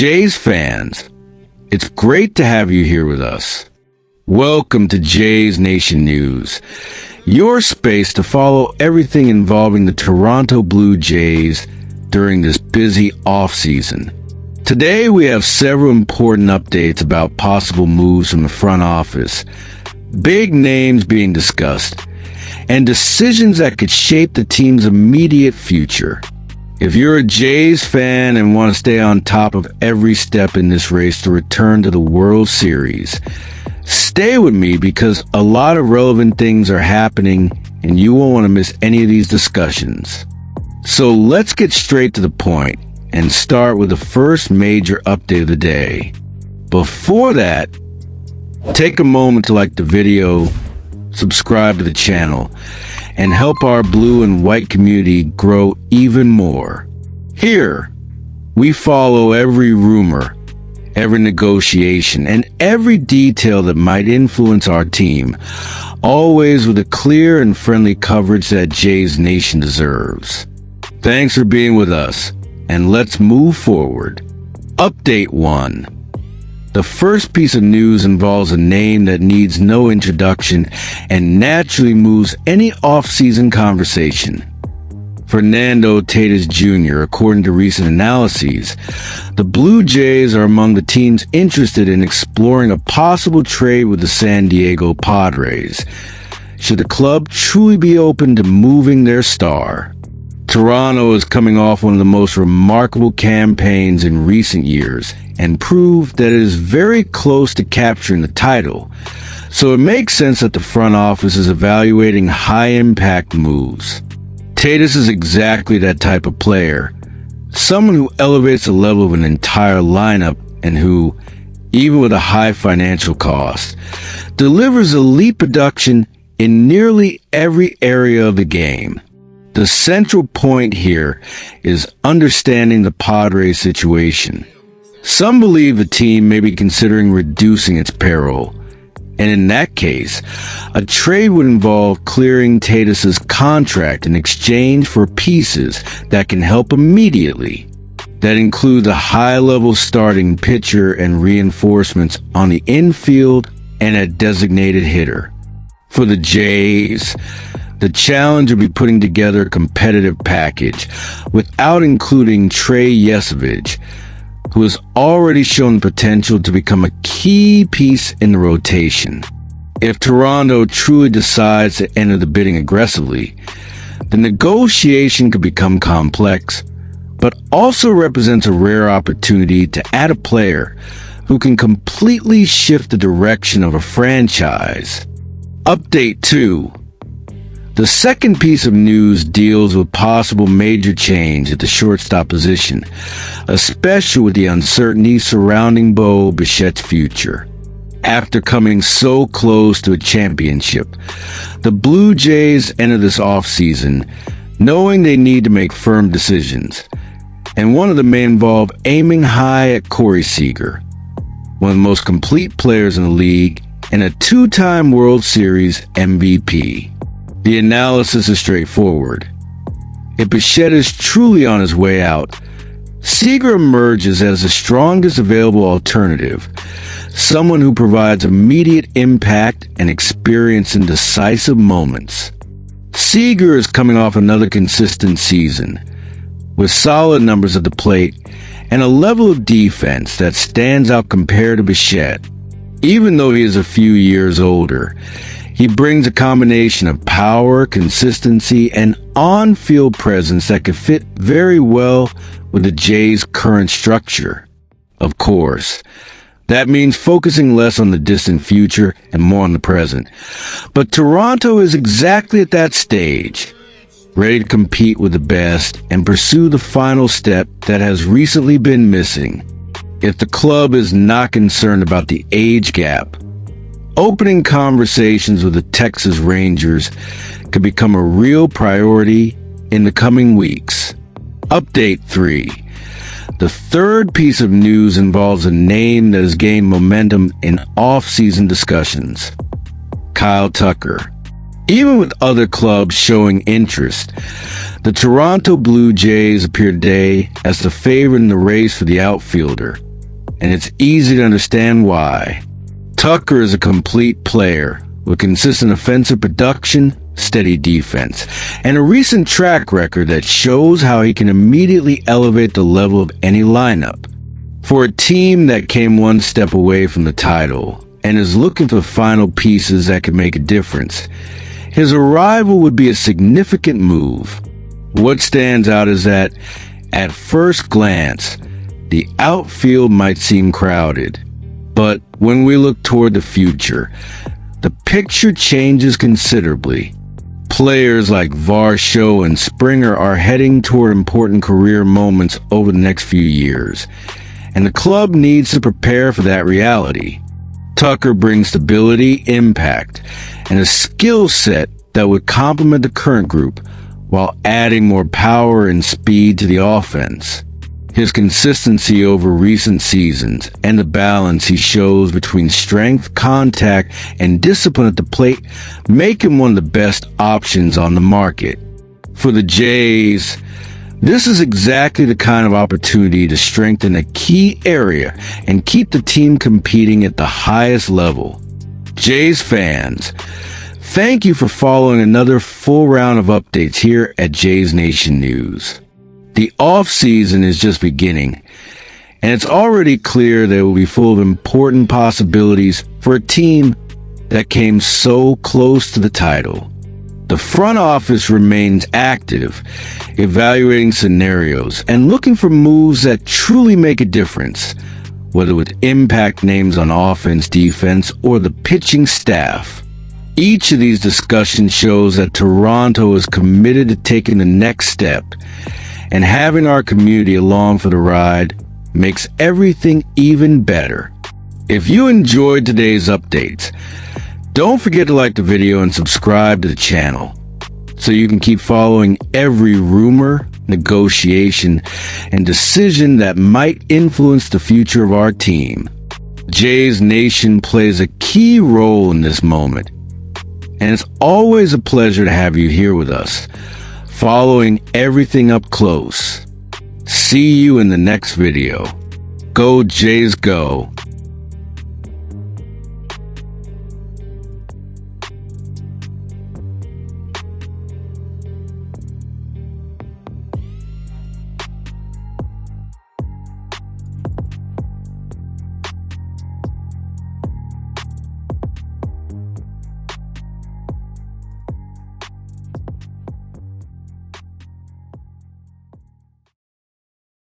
Jays fans, it's great to have you here with us. Welcome to Jays Nation News, your space to follow everything involving the Toronto Blue Jays during this busy off-season. Today we have several important updates about possible moves from the front office, big names being discussed, and decisions that could shape the team's immediate future. If you're a Jays fan and want to stay on top of every step in this race to return to the World Series, stay with me because a lot of relevant things are happening and you won't want to miss any of these discussions. So let's get straight to the point and start with the first major update of the day. Before that, take a moment to like the video, subscribe to the channel, and help our blue and white community grow even more. Here, we follow every rumor, every negotiation, and every detail that might influence our team, always with the clear and friendly coverage that Jays Nation deserves. Thanks for being with us, and let's move forward. Update 1. The first piece of news involves a name that needs no introduction and naturally moves any off-season conversation. Fernando Tatis Jr. According to recent analyses, the Blue Jays are among the teams interested in exploring a possible trade with the San Diego Padres, should the club truly be open to moving their star. Toronto is coming off one of the most remarkable campaigns in recent years and proved that it is very close to capturing the title, so it makes sense that the front office is evaluating high-impact moves. Tatis is exactly that type of player, someone who elevates the level of an entire lineup and who, even with a high financial cost, delivers elite production in nearly every area of the game. The central point here is understanding the Padres situation. Some believe the team may be considering reducing its payroll, and in that case, a trade would involve clearing Tatis's contract in exchange for pieces that can help immediately. That includes a high-level starting pitcher and reinforcements on the infield and a designated hitter. For the Jays, the challenge will be putting together a competitive package without including Trey Yesevich, who has already shown potential to become a key piece in the rotation. If Toronto truly decides to enter the bidding aggressively, the negotiation could become complex, but also represents a rare opportunity to add a player who can completely shift the direction of a franchise. Update 2. The second piece of news deals with possible major change at the shortstop position, especially with the uncertainty surrounding Bo Bichette's future. After coming so close to a championship, the Blue Jays enter this offseason knowing they need to make firm decisions, and one of them may involve aiming high at Corey Seager, one of the most complete players in the league and a two-time World Series MVP. The analysis is straightforward. If Bichette is truly on his way out, Seager emerges as the strongest available alternative, someone who provides immediate impact and experience in decisive moments. Seager is coming off another consistent season, with solid numbers at the plate and a level of defense that stands out compared to Bichette. Even though he is a few years older, he brings a combination of power, consistency, and on-field presence that could fit very well with the Jays' current structure. Of course, that means focusing less on the distant future and more on the present. But Toronto is exactly at that stage, ready to compete with the best and pursue the final step that has recently been missing. If the club is not concerned about the age gap, opening conversations with the Texas Rangers could become a real priority in the coming weeks. Update 3. The third piece of news involves a name that has gained momentum in off-season discussions: Kyle Tucker. Even with other clubs showing interest, the Toronto Blue Jays appear today as the favorite in the race for the outfielder. and it's easy to understand why. Tucker is a complete player with consistent offensive production, steady defense, and a recent track record that shows how he can immediately elevate the level of any lineup. For a team that came one step away from the title and is looking for final pieces that could make a difference, his arrival would be a significant move. What stands out is that, at first glance, the outfield might seem crowded. But when we look toward the future, the picture changes considerably. Players like Varsho and Springer are heading toward important career moments over the next few years, and the club needs to prepare for that reality. Tucker brings stability, impact, and a skill set that would complement the current group while adding more power and speed to the offense. His consistency over recent seasons and the balance he shows between strength, contact, and discipline at the plate make him one of the best options on the market. For the Jays, this is exactly the kind of opportunity to strengthen a key area and keep the team competing at the highest level. Jays fans, thank you for following another full round of updates here at Jays Nation News. The off-season is just beginning, and it's already clear that it will be full of important possibilities for a team that came so close to the title. The front office remains active, evaluating scenarios and looking for moves that truly make a difference, whether with impact names on offense, defense, or the pitching staff. Each of these discussions shows that Toronto is committed to taking the next step, and having our community along for the ride makes everything even better. If you enjoyed today's updates, don't forget to like the video and subscribe to the channel so you can keep following every rumor, negotiation, and decision that might influence the future of our team. Jays Nation plays a key role in this moment, and it's always a pleasure to have you here with us, following everything up close. See you in the next video. Go Jays go.